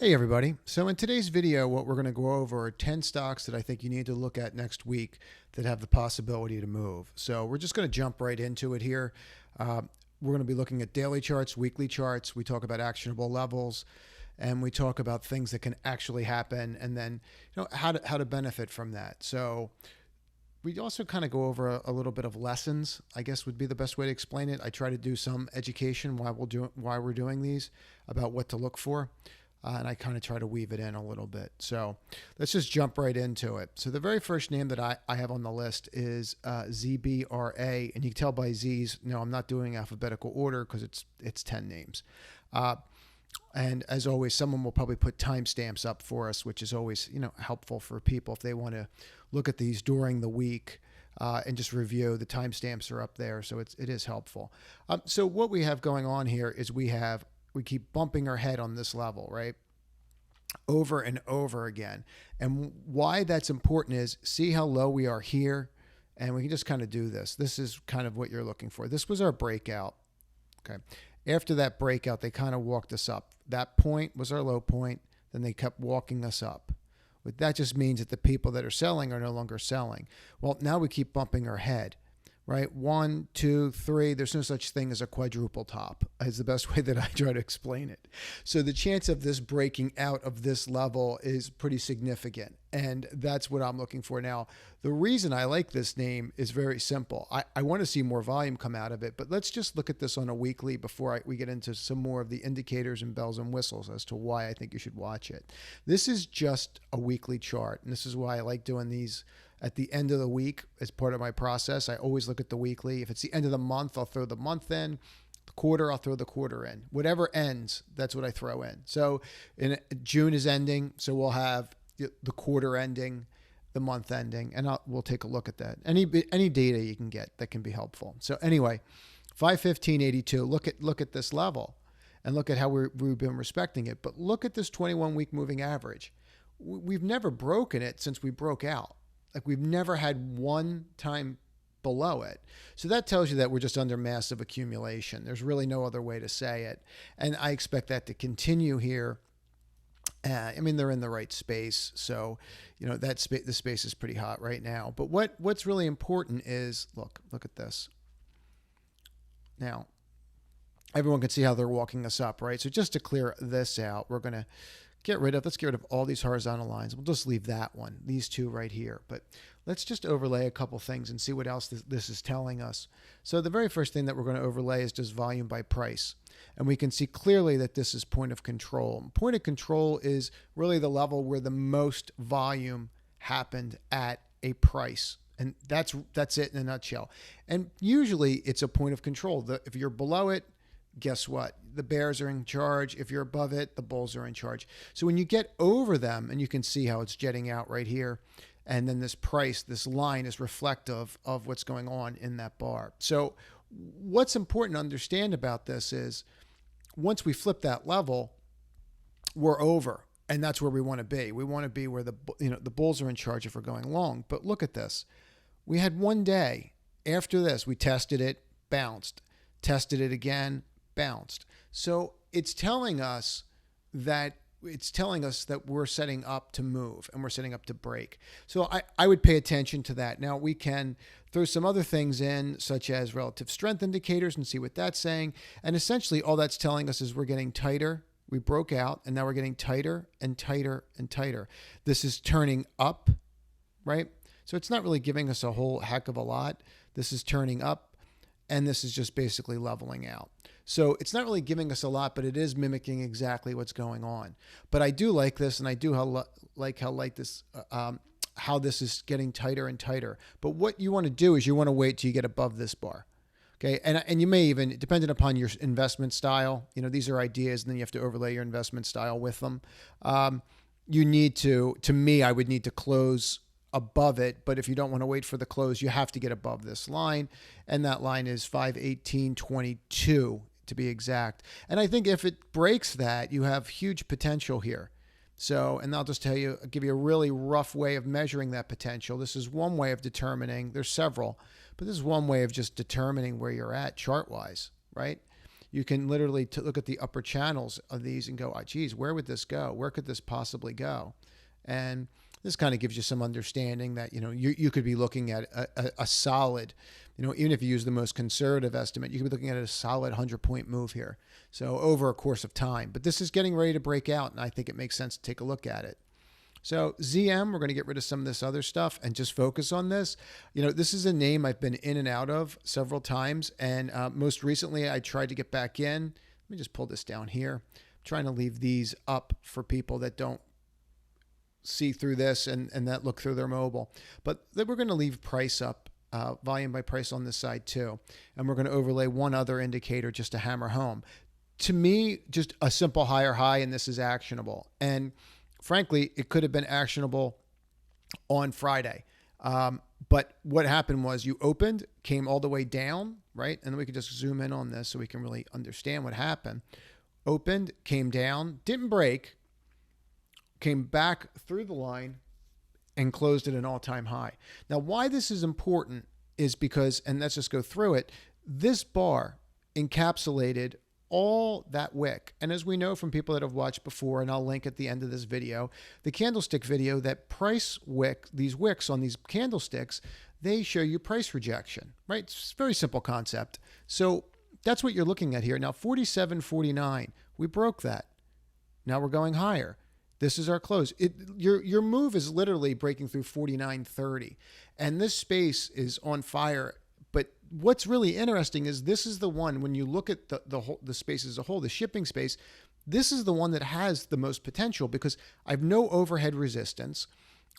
Hey everybody. So in today's video, what we're going to go over are 10 stocks that I think you need to look at next week that have the possibility to move. So we're just going to jump right into it here. We're going to be looking at daily charts, weekly charts. We talk about actionable levels, and we talk about things that can actually happen, and then how to benefit from that. So we also kind of go over a little bit of lessons, I guess would be the best way to explain it. I try to do some education while we're doing these about what to look for. And I kind of try to weave it in a little bit. So let's just jump right into it. So the very first name that I have on the list is ZBRA. And you can tell by Z's, no, I'm not doing alphabetical order because it's 10 names. And as always, someone will probably put timestamps up for us, which is always helpful for people if they want to look at these during the week. And just review. The timestamps are up there, so it is helpful. So what we have going on here is we keep bumping our head on this level, right? Over and over again. And why that's important is see how low we are here. And we can just kind of do this. This is kind of what you're looking for. This was our breakout. Okay. After that breakout, they kind of walked us up. That point was our low point. Then they kept walking us up. But that just means that the people that are selling are no longer selling. Well, now we keep bumping our head. Right? 1, 2, 3. There's no such thing as a quadruple top is the best way that I try to explain it. So the chance of this breaking out of this level is pretty significant. And that's what I'm looking for now. The reason I like this name is very simple. I want to see more volume come out of it, but let's just look at this on a weekly before we get into some more of the indicators and bells and whistles as to why I think you should watch it. This is just a weekly chart. And this is why I like doing these at the end of the week as part of my process. I always look at the weekly. If it's the end of the month, I'll throw the month in. The quarter, I'll throw the quarter in. Whatever ends, that's what I throw in. So June is ending, so we'll have the quarter ending, the month ending, and we'll take a look at that. Any data you can get that can be helpful. So anyway, 515.82. Look at this level, and look at how we've been respecting it. But look at this 21-week moving average. We've never broken it since we broke out. Like we've never had one time below it. So that tells you that we're just under massive accumulation. There's really no other way to say it. And I expect that to continue here. I mean, they're in the right space. So, the space is pretty hot right now. But what's really important is, look at this. Now, everyone can see how they're walking us up, right? So just to clear this out, we're going to let's get rid of all these horizontal lines. We'll just leave that one, these two right here. But let's just overlay a couple things and see what else this is telling us. So the very first thing that we're going to overlay is just volume by price. And we can see clearly that this is point of control. Point of control is really the level where the most volume happened at a price. And that's it in a nutshell. And usually it's a point of control. If you're below it, guess what? The bears are in charge. If you're above it, the bulls are in charge. So when you get over them, and you can see how it's jetting out right here, and then this line is reflective of what's going on in that bar. So what's important to understand about this is once we flip that level, we're over. And that's where we want to be. We want to be where the bulls are in charge if we're going long. But look at this. We had one day after this, we tested it, bounced, tested it again, bounced. So it's telling us that we're setting up to move and we're setting up to break. So I would pay attention to that. Now we can throw some other things in, such as relative strength indicators, and see what that's saying. And essentially all that's telling us is we're getting tighter. We broke out and now we're getting tighter and tighter and tighter. This is turning up, right? So it's not really giving us a whole heck of a lot. This is turning up, and this is just basically leveling out. So it's not really giving us a lot, but it is mimicking exactly what's going on. But I do like this, and I do how this is getting tighter and tighter. But what you want to do is you want to wait till you get above this bar. Okay, and you may even, depending upon your investment style, these are ideas, and then you have to overlay your investment style with them. You need to me, I would need to close above it, but if you don't want to wait for the close, you have to get above this line, and that line is 518.22 to be exact. And I think if it breaks that, you have huge potential here. So, and I'll just give you a really rough way of measuring that potential. This is one way of determining, there's several, but this is one way of just determining where you're at chart-wise, right? you can literally look at the upper channels of these and go, oh, geez, where would this go? Where could this possibly go? And this kind of gives you some understanding that, you could be looking at a solid, even if you use the most conservative estimate, you could be looking at a solid 100-point move here. So over a course of time. But this is getting ready to break out, and I think it makes sense to take a look at it. So ZM, we're going to get rid of some of this other stuff and just focus on this. This is a name I've been in and out of several times. And most recently, I tried to get back in. Let me just pull this down here. I'm trying to leave these up for people that don't see through this and that look through their mobile. But then we're going to leave price up, volume by price on this side too. And we're going to overlay one other indicator just to hammer home. To me, just a simple higher high, and this is actionable. And frankly, it could have been actionable on Friday. But what happened was you opened, came all the way down, right? And then we can just zoom in on this so we can really understand what happened. Opened, came down, didn't break, came back through the line and closed at an all-time high. Now, why this is important is because, and let's just go through it, this bar encapsulated all that wick. And as we know from people that have watched before, and I'll link at the end of this video, the candlestick video, that price wick, these wicks on these candlesticks, they show you price rejection, right? It's a very simple concept. So that's what you're looking at here. Now, 47.49, we broke that. Now we're going higher. This is our close. Your move is literally breaking through 49.30, and this space is on fire. But what's really interesting is this is the one, when you look at the space as a whole, the shipping space, this is the one that has the most potential because I've no overhead resistance.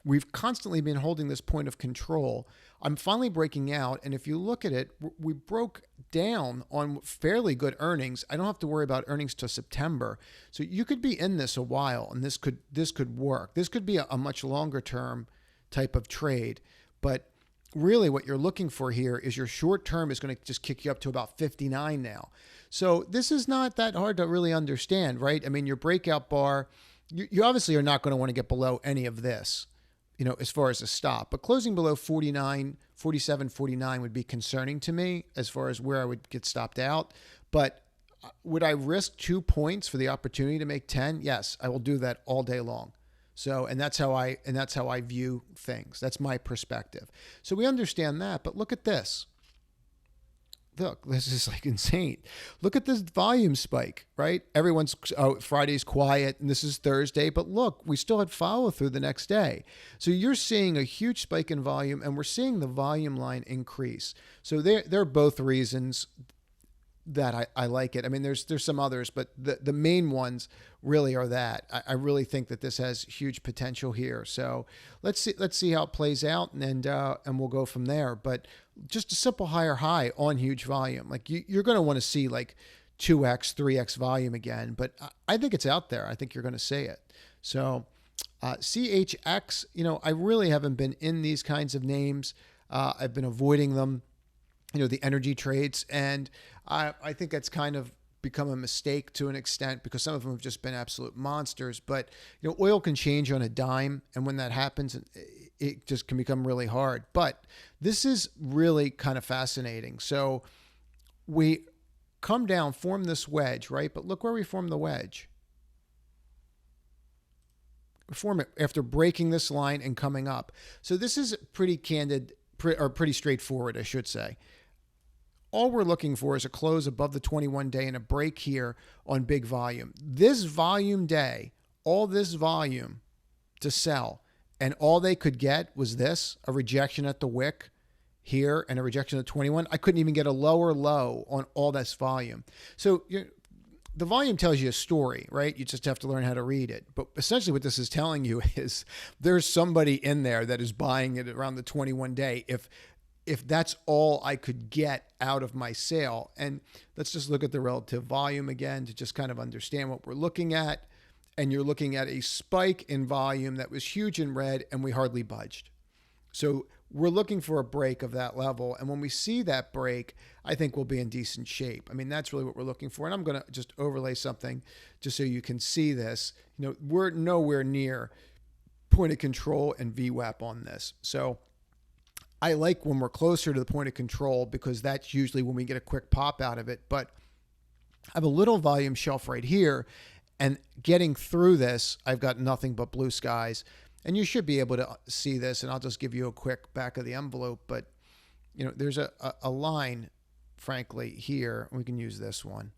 We've constantly been holding this point of control. I'm finally breaking out. And if you look at it, we broke down on fairly good earnings. I don't have to worry about earnings till September. So you could be in this a while, and this could work. This could be a much longer term type of trade. But really what you're looking for here is your short term is going to just kick you up to about 59 now. So this is not that hard to really understand, right? I mean, your breakout bar, you obviously are not going to want to get below any of this, as far as a stop. But closing below 49, 47, 49 would be concerning to me as far as where I would get stopped out. But would I risk 2 points for the opportunity to make 10? Yes, I will do that all day long. So, and that's how I view things. That's my perspective. So we understand that, but look at this. Look, this is like insane. Look at this volume spike, right? Everyone's, Friday's quiet and this is Thursday, but look, we still had follow through the next day. So you're seeing a huge spike in volume, and we're seeing the volume line increase. So they're both reasons that I like it. I mean, there's some others, but the main ones really are that. I really think that this has huge potential here. So let's see how it plays out, and we'll go from there. But just a simple higher high on huge volume. Like you're going to want to see like 2x, 3x volume again, but I think it's out there. I think you're going to see it. So CHX, I really haven't been in these kinds of names. I've been avoiding them. The energy trades. And I think that's kind of become a mistake to an extent because some of them have just been absolute monsters. But, oil can change on a dime. And when that happens, it just can become really hard. But this is really kind of fascinating. So we come down, form this wedge, right? But look where we form the wedge. We form it after breaking this line and coming up. So this is pretty candid, or pretty straightforward, I should say. All we're looking for is a close above the 21-day and a break here on big volume. This volume day, all this volume to sell, and all they could get was this, a rejection at the wick here and a rejection at 21. I couldn't even get a lower low on all this volume. So the volume tells you a story, right? You just have to learn how to read it. But essentially what this is telling you is there's somebody in there that is buying it around the 21-day. If that's all I could get out of my sale. And let's just look at the relative volume again to just kind of understand what we're looking at. And you're looking at a spike in volume that was huge in red, and we hardly budged. So we're looking for a break of that level. And when we see that break, I think we'll be in decent shape. I mean, that's really what we're looking for. And I'm going to just overlay something just so you can see this. We're nowhere near point of control and VWAP on this. So I like when we're closer to the point of control because that's usually when we get a quick pop out of it. But I have a little volume shelf right here, and getting through this, I've got nothing but blue skies. And you should be able to see this, and I'll just give you a quick back of the envelope. But, there's a line, frankly, here. We can use this one.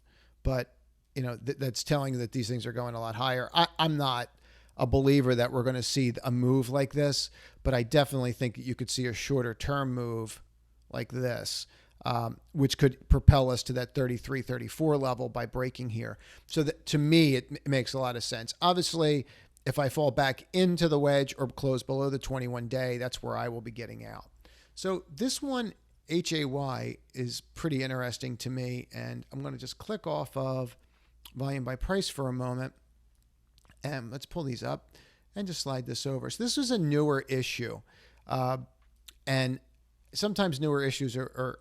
But, that's telling you that these things are going a lot higher. I'm not a believer that we're going to see a move like this, but I definitely think that you could see a shorter term move like this, which could propel us to that 33, 34 level by breaking here. So that, to me, it makes a lot of sense. Obviously, if I fall back into the wedge or close below the 21-day, that's where I will be getting out. So this one, HAY, is pretty interesting to me. And I'm going to just click off of volume by price for a moment. And let's pull these up and just slide this over. So this is a newer issue. And sometimes newer issues are,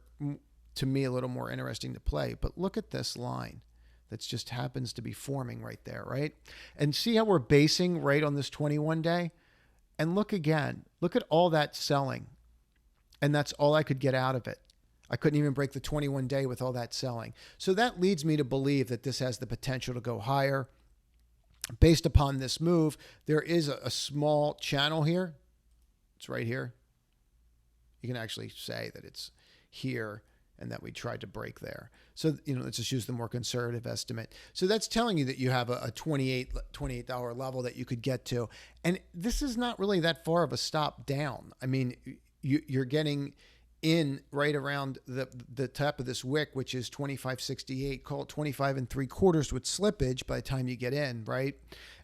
to me, a little more interesting to play. But look at this line that just happens to be forming right there, right? And see how we're basing right on this 21-day? And look again. Look at all that selling. And that's all I could get out of it. I couldn't even break the 21-day with all that selling. So that leads me to believe that this has the potential to go higher. Based upon this move, there is a small channel here. It's right here. You can actually say that it's here and that we tried to break there. So, let's just use the more conservative estimate. So that's telling you that you have a $28 level that you could get to. And this is not really that far of a stop down. I mean, you're getting in right around the top of this wick, which is 25.68, call it 25 3/4 with slippage by the time you get in, right?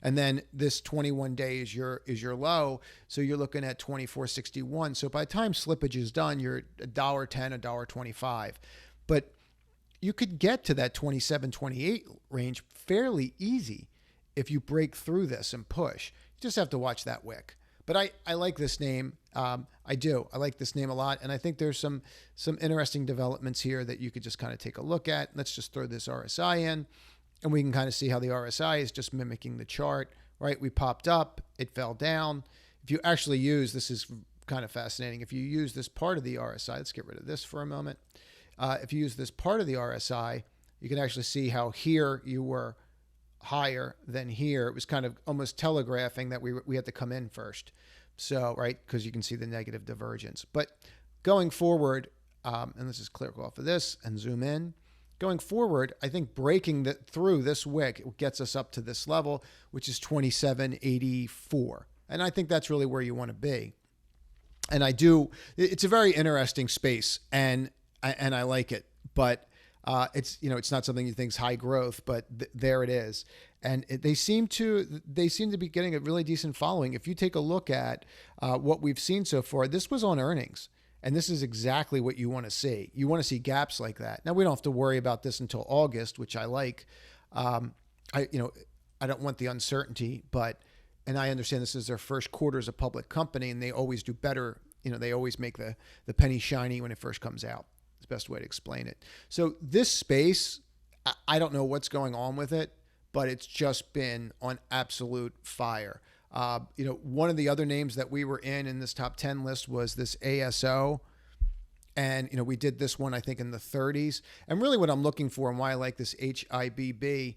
And then this 21-day is your low, so you're looking at 24.61. So by the time slippage is done, you're $1.10, $1.25. But you could get to that 27.28 range fairly easy if you break through this and push. You just have to watch that wick. But I like this name. I do. I like this name a lot. And I think there's some interesting developments here that you could just kind of take a look at. Let's just throw this RSI in, and we can kind of see how the RSI is just mimicking the chart, right? We popped up, it fell down. If you actually use, this is kind of fascinating. If you use this part of the RSI, let's get rid of this for a moment. If you use this part of the RSI, you can actually see how here you were higher than here. It was kind of almost telegraphing that we had to come in first. So, right, because you can see the negative divergence. But going forward, and let's just click off of this and zoom in. Going forward, I think breaking through this wick gets us up to this level, which is 27.84. And I think that's really where you want to be. And it's a very interesting space, and I like it. But it's not something you think is high growth, but there it is. And they seem to be getting a really decent following. If you take a look at what we've seen so far, this was on earnings, and this is exactly what you want to see. You want to see gaps like that. Now we don't have to worry about this until August, which I like. I don't want the uncertainty, and I understand this is their first quarter as a public company, and they always do better. They always make the penny shiny when it first comes out. It's the best way to explain it. So this space, I don't know what's going on with it, but it's just been on absolute fire. One of the other names that we were in this top 10 list was this ASO. And, we did this one, I think, in the 30s. And really what I'm looking for and why I like this HIBB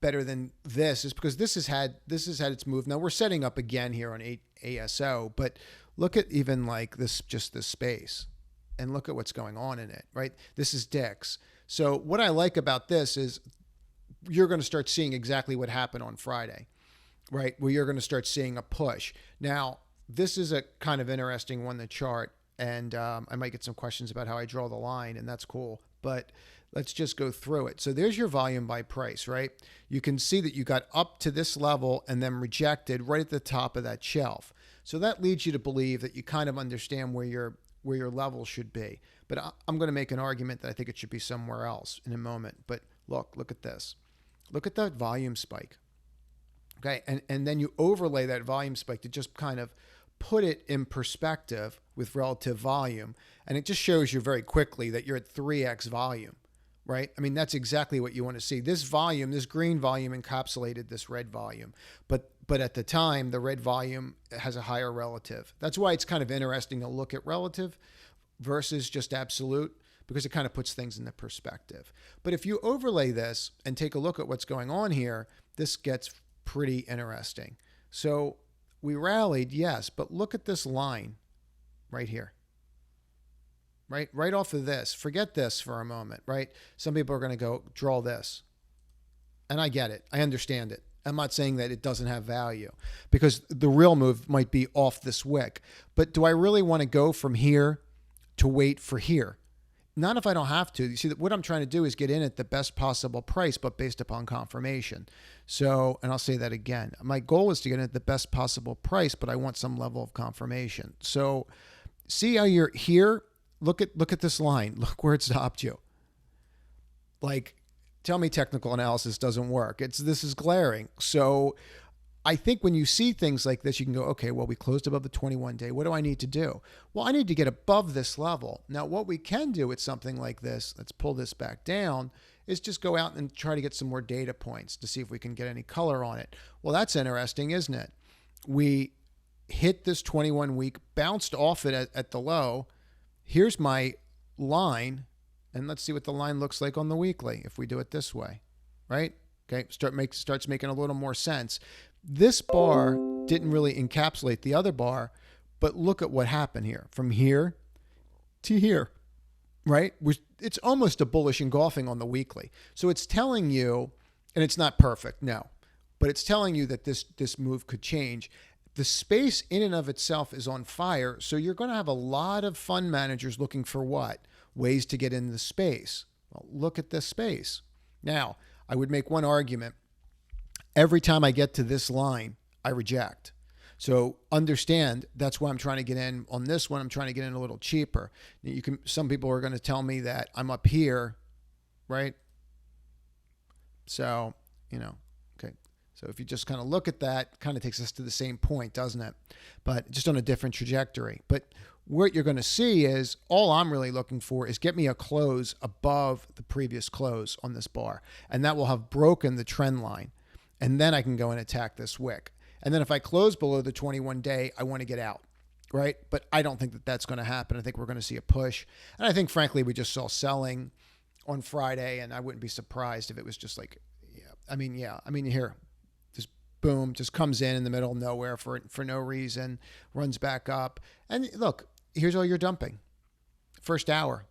better than this is because this has had its move. Now we're setting up again here on ASO, but look at even like this space and look at what's going on in it, right? This is DIX. So what I like about this is you're going to start seeing exactly what happened on Friday, right? Where you're going to start seeing a push. Now, this is a kind of interesting one, the chart, and I might get some questions about how I draw the line, and that's cool, but let's just go through it. So there's your volume by price, right? You can see that you got up to this level and then rejected right at the top of that shelf. So that leads you to believe that you kind of understand where your level should be. But I'm going to make an argument that I think it should be somewhere else in a moment. But look at this. Look at that volume spike. Okay, and then you overlay that volume spike to just kind of put it in perspective with relative volume. And it just shows you very quickly that you're at 3x volume, right? I mean, that's exactly what you want to see. This volume, this green volume encapsulated this red volume. But at the time, the red volume has a higher relative. That's why it's kind of interesting to look at relative versus just absolute. because it kind of puts things into perspective. But if you overlay this and take a look at what's going on here, this gets pretty interesting. So we rallied, yes, but look at this line right here. Right off of this. Forget this for a moment, right? Some people are going to go draw this. And I get it. I understand it. I'm not saying that it doesn't have value, because the real move might be off this wick. But do I really want to go from here to wait for here? Not if I don't have to. You see, what I'm trying to do is get in at the best possible price, but based upon confirmation. So, and I'll say that again. My goal is to get in at the best possible price, but I want some level of confirmation. So see how you're here? Look at this line. Look where it stopped you. Like, tell me technical analysis doesn't work. This is glaring. So I think when you see things like this, you can go, okay, well, we closed above the 21-day. What do I need to do? Well, I need to get above this level. Now, what we can do with something like this, let's pull this back down, is just go out and try to get some more data points to see if we can get any color on it. Well, that's interesting, isn't it? We hit this 21-week, bounced off it at the low. Here's my line, and let's see what the line looks like on the weekly if we do it this way, right? Okay, starts making a little more sense. This bar didn't really encapsulate the other bar, but look at what happened here. From here to here, right? It's almost a bullish engulfing on the weekly. So it's telling you, and it's not perfect, no, but it's telling you that this move could change. The space in and of itself is on fire, so you're going to have a lot of fund managers looking for what? Ways to get in the space. Well, look at this space. Now, I would make one argument. Every time I get to this line, I reject. So understand that's why I'm trying to get in on this one. I'm trying to get in a little cheaper. Some people are going to tell me that I'm up here, right? So, okay. So if you just kind of look at that, kind of takes us to the same point, doesn't it? But just on a different trajectory. But what you're going to see is all I'm really looking for is get me a close above the previous close on this bar. And that will have broken the trend line. And then I can go and attack this wick. And then if I close below the 21-day, I want to get out, right? But I don't think that that's going to happen. I think we're going to see a push. And I think, frankly, we just saw selling on Friday, and I wouldn't be surprised if it was just like, here, just boom, just comes in the middle of nowhere for no reason, runs back up. And look, here's all you're dumping. First hour,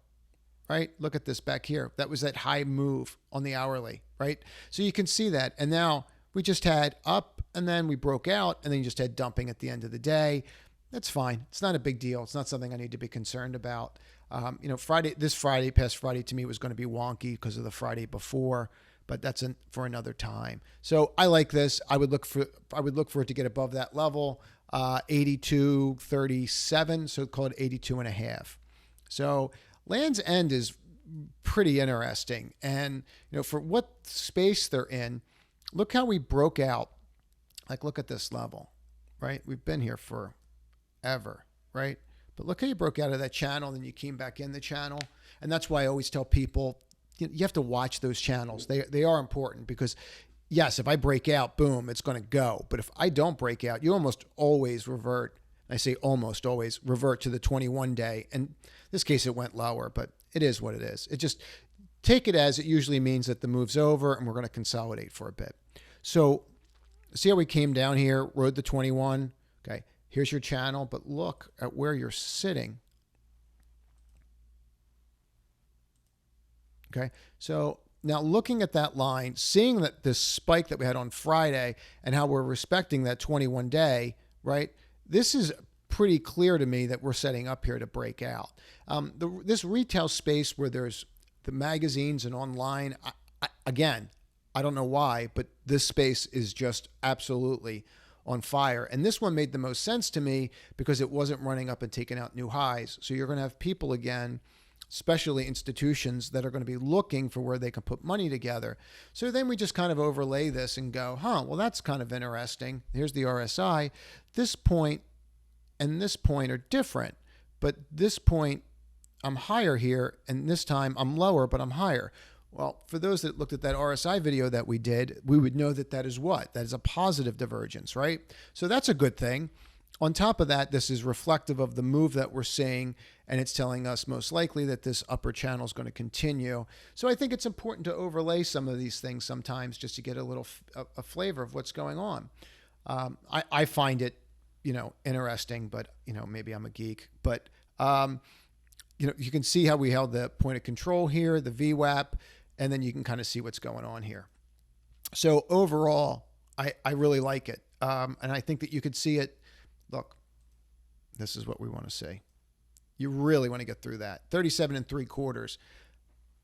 right? Look at this back here. That was that high move on the hourly, right? So you can see that. And now we just had up, and then we broke out, and then you just had dumping at the end of the day. That's fine. It's not a big deal. It's not something I need to be concerned about. Past Friday to me was going to be wonky because of the Friday before, but that's for another time. So I like this. I would look for it to get above that level, 82.37. So call it 82.5. So Land's End is pretty interesting. And, for what space they're in, look how we broke out. Like, look at this level, right? We've been here forever, right? But look how you broke out of that channel, and then you came back in the channel. And that's why I always tell people, you have to watch those channels. They are important because, yes, if I break out, boom, it's going to go. But if I don't break out, you almost always revert. I say almost always revert to the 21-day. And in this case, it went lower, but it is what it is. It just take it as it usually means that the move's over and we're going to consolidate for a bit. So see how we came down here, rode the 21. Okay, here's your channel, but look at where you're sitting. Okay, so now looking at that line, seeing that this spike that we had on Friday and how we're respecting that 21-day, right? This is pretty clear to me that we're setting up here to break out. This retail space where there's the magazines and online, again, I don't know why, but this space is just absolutely on fire. And this one made the most sense to me because it wasn't running up and taking out new highs. So you're going to have people again, especially institutions, that are going to be looking for where they can put money together. So then we just kind of overlay this and go, well, that's kind of interesting. Here's the RSI. This point and this point are different, but this point I'm higher here, and this time I'm lower, but I'm higher. Well, for those that looked at that RSI video that we did, we would know that that is what? That is a positive divergence, right? So that's a good thing. On top of that, this is reflective of the move that we're seeing, and it's telling us most likely that this upper channel is going to continue. So I think it's important to overlay some of these things sometimes just to get a little a flavor of what's going on. I find it, interesting, but, maybe I'm a geek. But, you can see how we held the point of control here, the VWAP, and then you can kind of see what's going on here. So overall, I really like it. And I think that you could see it. Look, this is what we want to see. You really want to get through that. 37 3/4.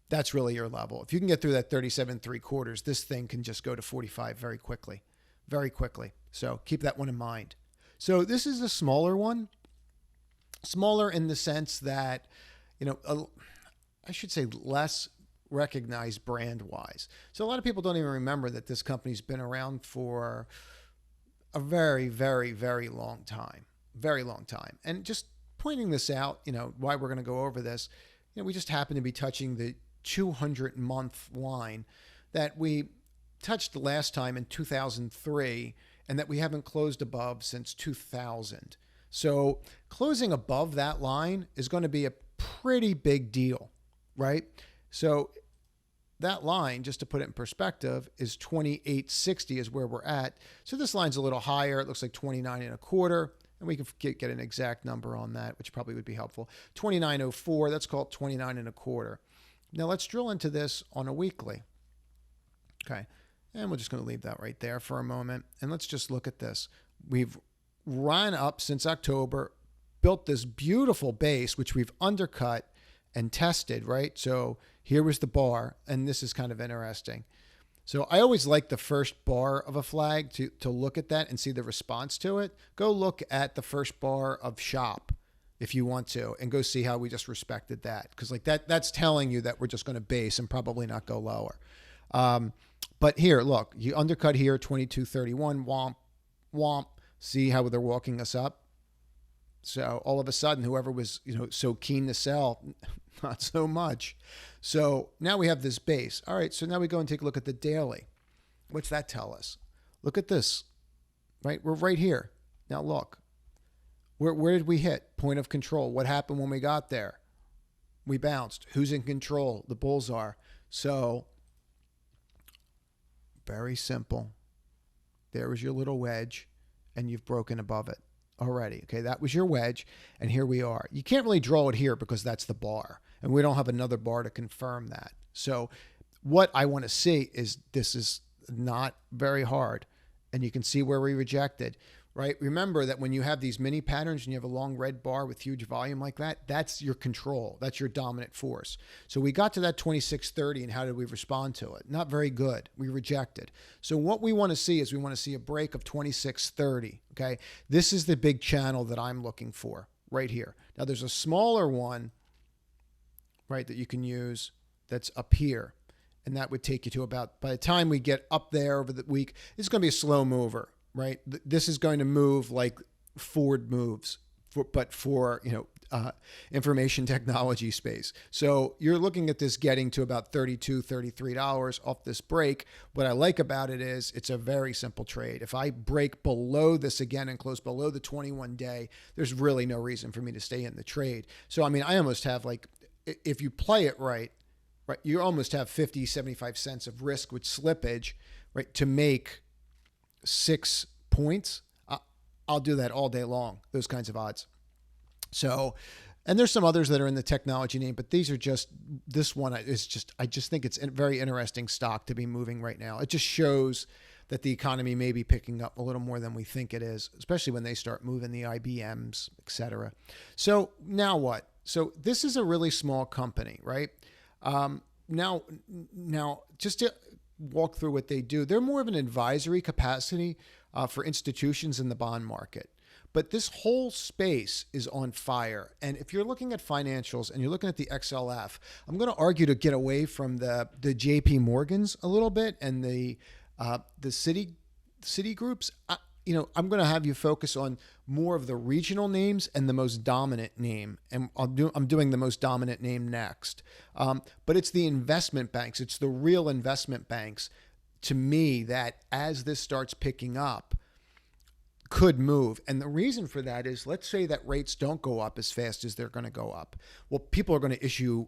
That's really your level. If you can get through that 37 3/4, this thing can just go to 45 very quickly, very quickly. So keep that one in mind. So this is a smaller one. Smaller in the sense that, I should say less recognized brand-wise. So a lot of people don't even remember that this company's been around for a very, very, very long time. Very long time. And just pointing this out, why we're going to go over this, we just happen to be touching the 200-month line that we touched the last time in 2003 and that we haven't closed above since 2000. So closing above that line is going to be a pretty big deal, right? So that line, just to put it in perspective, is 28.60 is where we're at. So this line's a little higher. It looks like 29.25, and we can get an exact number on that, which probably would be helpful. 29.04, that's called 29.25. Now let's drill into this on a weekly. Okay, and we're just going to leave that right there for a moment, and let's just look at this. We've run up since October, built this beautiful base, which we've undercut and tested, right? So here was the bar, and this is kind of interesting. So I always like the first bar of a flag to look at that and see the response to it. Go look at the first bar of shop if you want to, and go see how we just respected that. Because like that's telling you that we're just going to base and probably not go lower. But here, look, you undercut here, 22.31, womp, womp. See how they're walking us up? So all of a sudden, whoever was, so keen to sell, not so much. So now we have this base. All right, so now we go and take a look at the daily. What's that tell us? Look at this, right? We're right here. Now look, where did we hit? Point of control. What happened when we got there? We bounced. Who's in control? The bulls are. So very simple. There was your little wedge, and you've broken above it already. Okay, that was your wedge, and here we are. You can't really draw it here because that's the bar, and we don't have another bar to confirm that. So what I want to see is this is not very hard, and you can see where we rejected, right? Remember that when you have these mini patterns and you have a long red bar with huge volume like that, that's your control. That's your dominant force. So we got to that 26.30, and how did we respond to it? Not very good. We rejected. So what we want to see is we want to see a break of 26.30, okay? This is the big channel that I'm looking for right here. Now there's a smaller one, right, that you can use that's up here, and that would take you to about, by the time we get up there over the week, it's going to be a slow mover. Right, this is going to move like Ford moves, but for information technology space. So you're looking at this getting to about $32, $33 off this break. What I like about it is it's a very simple trade. If I break below this again and close below the 21-day, there's really no reason for me to stay in the trade. So I mean, I almost have like, if you play it right, you almost have 50, 75 cents of risk with slippage, right, to make 6 points. I'll do that all day long, those kinds of odds. So, and there's some others that are in the technology name, but these are just, this one is just, I just think it's a very interesting stock to be moving right now. It just shows that the economy may be picking up a little more than we think it is, especially when they start moving the IBMs, etc. So now what? So this is a really small company, right? Now just to walk through what they do, they're more of an advisory capacity for institutions in the bond market. But this whole space is on fire. And if you're looking at financials and you're looking at the XLF, I'm going to argue to get away from the JP Morgans a little bit and the city groups. I'm going to have you focus on more of the regional names and the most dominant name. And I'm doing the most dominant name next. But it's the investment banks. It's the real investment banks, to me, that as this starts picking up, could move. And the reason for that is, let's say that rates don't go up as fast as they're going to go up. Well, people are going to issue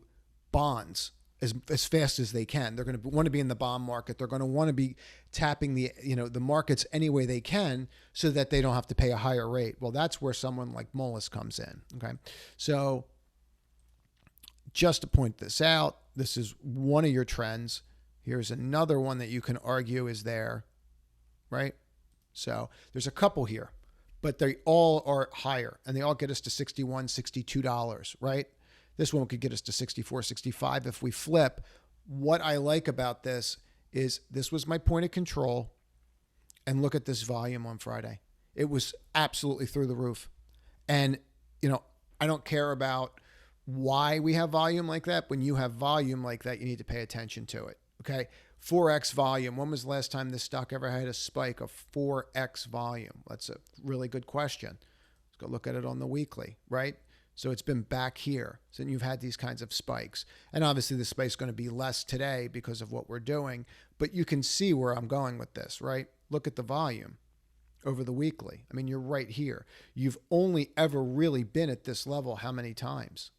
bonds as fast as they can. They're going to want to be in the bond market. They're going to want to be tapping the markets any way they can so that they don't have to pay a higher rate. Well, that's where someone like Moelis comes in. Okay. So just to point this out, this is one of your trends. Here's another one that you can argue is there, right? So there's a couple here, but they all are higher and they all get us to $61, $62, right? This one could get us to 64, 65 if we flip. What I like about this is this was my point of control. And look at this volume on Friday. It was absolutely through the roof. And, I don't care about why we have volume like that. When you have volume like that, you need to pay attention to it. Okay. 4X volume. When was the last time this stock ever had a spike of 4X volume? That's a really good question. Let's go look at it on the weekly, right? So it's been back here. So you've had these kinds of spikes. And obviously the spike's going to be less today because of what we're doing. But you can see where I'm going with this, right? Look at the volume over the weekly. I mean, you're right here. You've only ever really been at this level how many times?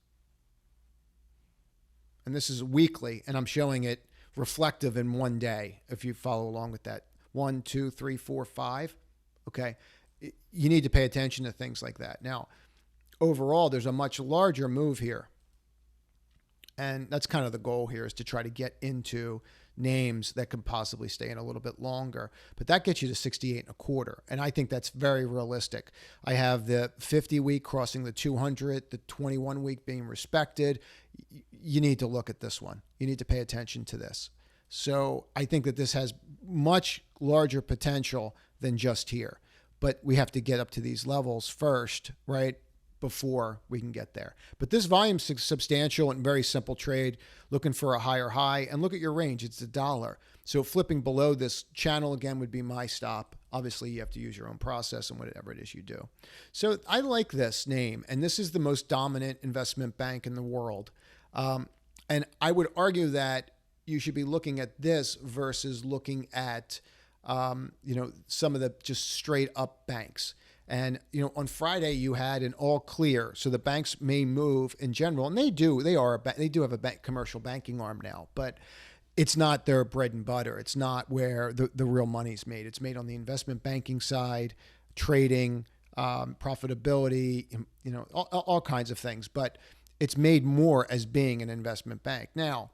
And this is weekly, and I'm showing it reflective in one day, if you follow along with that. 1, 2, 3, 4, 5. Okay. You need to pay attention to things like that. Now, overall, there's a much larger move here. And that's kind of the goal here, is to try to get into names that can possibly stay in a little bit longer. But that gets you to 68.25. And I think that's very realistic. I have the 50-week crossing the 200, the 21-week being respected. You need to look at this one. You need to pay attention to this. So I think that this has much larger potential than just here. But we have to get up to these levels first, right, before we can get there. But this volume's substantial and very simple trade, looking for a higher high. And look at your range. It's $1. So flipping below this channel again would be my stop. Obviously, you have to use your own process and whatever it is you do. So I like this name. And this is the most dominant investment bank in the world. And I would argue that you should be looking at this versus looking at, some of the just straight up banks. And, on Friday you had an all clear. So the banks may move in general, and they do have a commercial banking arm now, but it's not their bread and butter. It's not where the real money's made. It's made on the investment banking side, trading, profitability, all kinds of things, but it's made more as being an investment bank. Now,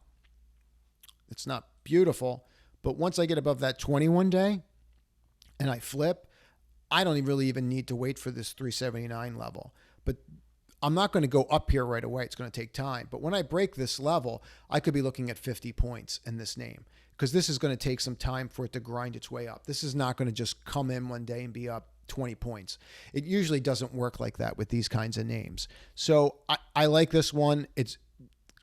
it's not beautiful, but once I get above that 21 day and I flip, I don't really even need to wait for this 379 level. But I'm not going to go up here right away. It's going to take time. But when I break this level, I could be looking at 50 points in this name, because this is going to take some time for it to grind its way up. This is not going to just come in one day and be up 20 points. It usually doesn't work like that with these kinds of names. So I like this one. It's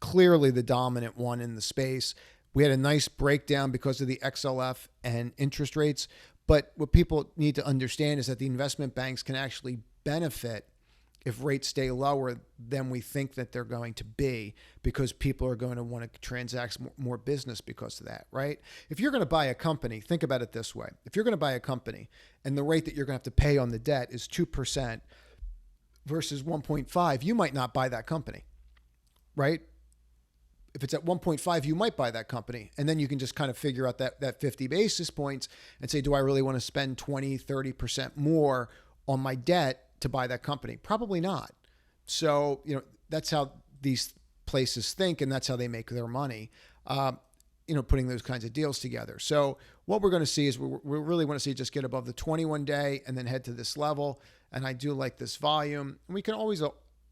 clearly the dominant one in the space. We had a nice breakdown because of the XLF and interest rates. But what people need to understand is that the investment banks can actually benefit if rates stay lower than we think that they're going to be, because people are going to want to transact more business because of that, right? If you're going to buy a company, think about it this way. If you're going to buy a company and the rate that you're going to have to pay on the debt is 2% versus 1.5, you might not buy that company, right? If it's at 1.5, you might buy that company. And then you can just kind of figure out that 50 basis points and say, do I really want to spend 20, 30% more on my debt to buy that company? Probably not. So, that's how these places think, and that's how they make their money, putting those kinds of deals together. So what we're going to see is we really want to see just get above the 21 day and then head to this level. And I do like this volume. And we can always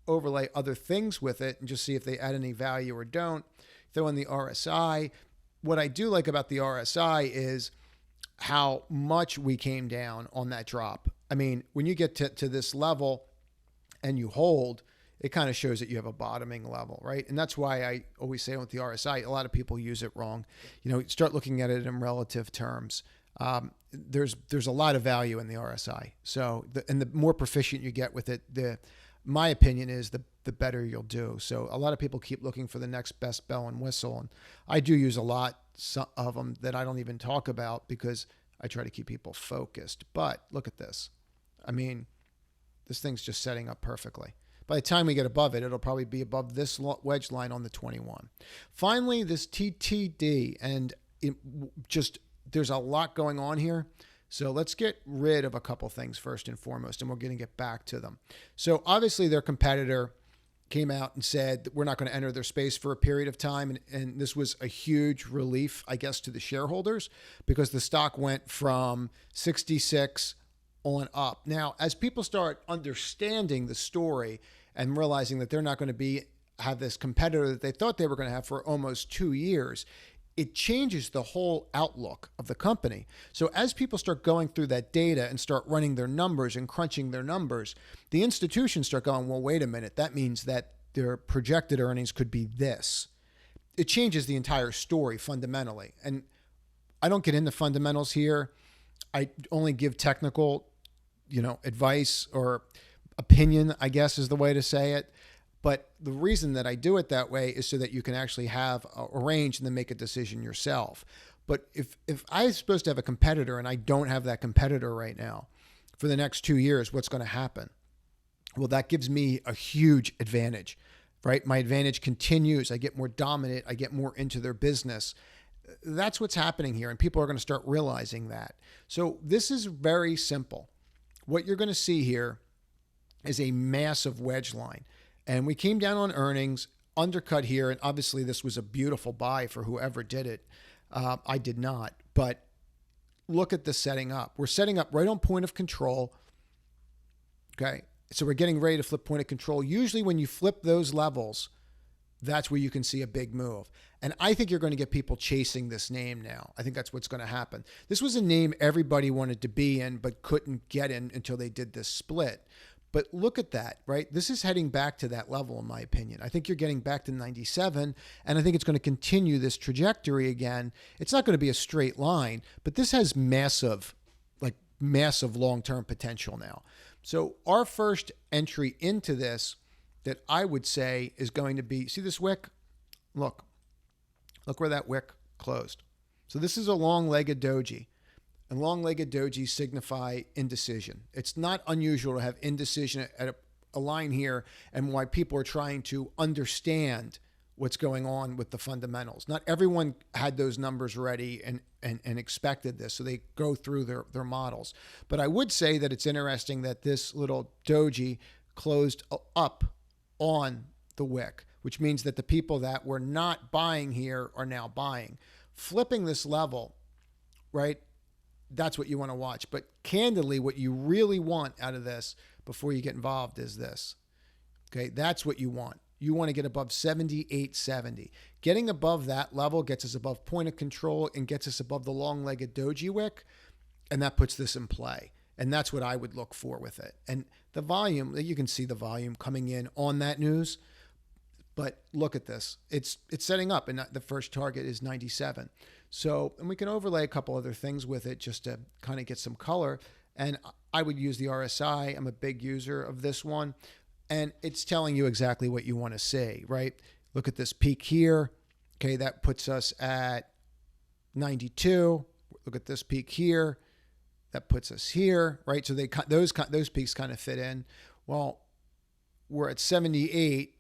overlay other things with it and just see if they add any value or don't. Throw in the RSI. What I do like about the RSI is how much we came down on that drop. I mean, when you get to this level and you hold, it kind of shows that you have a bottoming level, right? And that's why I always say with the RSI, a lot of people use it wrong. Start looking at it in relative terms. There's a lot of value in the RSI. So, the more proficient you get with it, my opinion is the better you'll do. So a lot of people keep looking for the next best bell and whistle. And I do use a lot of them that I don't even talk about because I try to keep people focused. But look at this. I mean, this thing's just setting up perfectly. By the time we get above it, it'll probably be above this wedge line on the 21. Finally, this TTD, and there's a lot going on here. So let's get rid of a couple things first and foremost, and we're going to get back to them. So obviously their competitor came out and said that we're not going to enter their space for a period of time. And this was a huge relief, I guess, to the shareholders, because the stock went from 66 on up. Now, as people start understanding the story and realizing that they're not going to have this competitor that they thought they were going to have for almost 2 years, it changes the whole outlook of the company. So as people start going through that data and start running their numbers and crunching their numbers, the institutions start going, well, wait a minute, that means that their projected earnings could be this. It changes the entire story fundamentally. And I don't get into fundamentals here. I only give technical, advice or opinion, I guess is the way to say it. But the reason that I do it that way is so that you can actually have a range and then make a decision yourself. But if I'm supposed to have a competitor and I don't have that competitor right now for the next 2 years, what's going to happen? Well, that gives me a huge advantage, right? My advantage continues. I get more dominant. I get more into their business. That's what's happening here. And people are going to start realizing that. So this is very simple. What you're going to see here is a massive wedge line. And we came down on earnings, undercut here, and obviously this was a beautiful buy for whoever did it. I did not, but look at the setting up. We're setting up right on point of control, okay? So we're getting ready to flip point of control. Usually when you flip those levels, that's where you can see a big move. And I think you're going to get people chasing this name now. I think that's what's going to happen. This was a name everybody wanted to be in but couldn't get in until they did this split. But look at that, right? This is heading back to that level, in my opinion. I think you're getting back to 97, and I think it's going to continue this trajectory again. It's not going to be a straight line, but this has massive long-term potential now. So our first entry into this that I would say is going to be, see this wick? Look where that wick closed. So this is a long-legged doji. And long-legged dojis signify indecision. It's not unusual to have indecision at a line here, and why people are trying to understand what's going on with the fundamentals. Not everyone had those numbers ready and expected this, so they go through their models. But I would say that it's interesting that this little doji closed up on the wick, which means that the people that were not buying here are now buying. Flipping this level, right? That's what you want to watch. But candidly, what you really want out of this before you get involved is this. Okay, that's what you want. You want to get above 78.70. Getting above that level gets us above point of control and gets us above the long-legged doji wick, and that puts this in play. And that's what I would look for with it. And the volume, you can see the volume coming in on that news. But look at this. It's setting up, and the first target is 97. So, and we can overlay a couple other things with it just to kind of get some color. And I would use the RSI. I'm a big user of this one. And it's telling you exactly what you want to see, right? Look at this peak here. Okay, that puts us at 92. Look at this peak here. That puts us here, right? So those peaks kind of fit in. Well, we're at 78.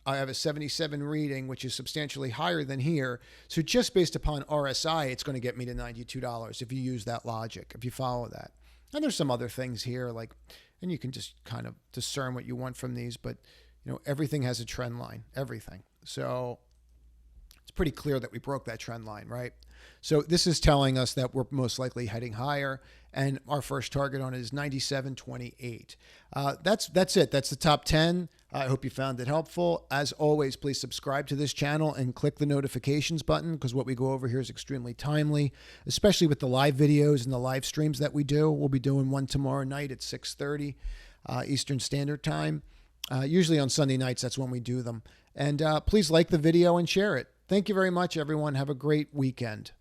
I have a 77 reading, which is substantially higher than here. So just based upon RSI, it's going to get me to $92 if you use that logic, if you follow that. And there's some other things here, and you can just kind of discern what you want from these, but everything has a trend line, everything. So it's pretty clear that we broke that trend line, right? So this is telling us that we're most likely heading higher, and our first target on it is 97.28. That's it. That's the top 10. I hope you found it helpful. As always, please subscribe to this channel and click the notifications button, because what we go over here is extremely timely, especially with the live videos and the live streams that we do. We'll be doing one tomorrow night at 6:30 Eastern Standard Time. Usually on Sunday nights, that's when we do them. And please like the video and share it. Thank you very much, everyone. Have a great weekend.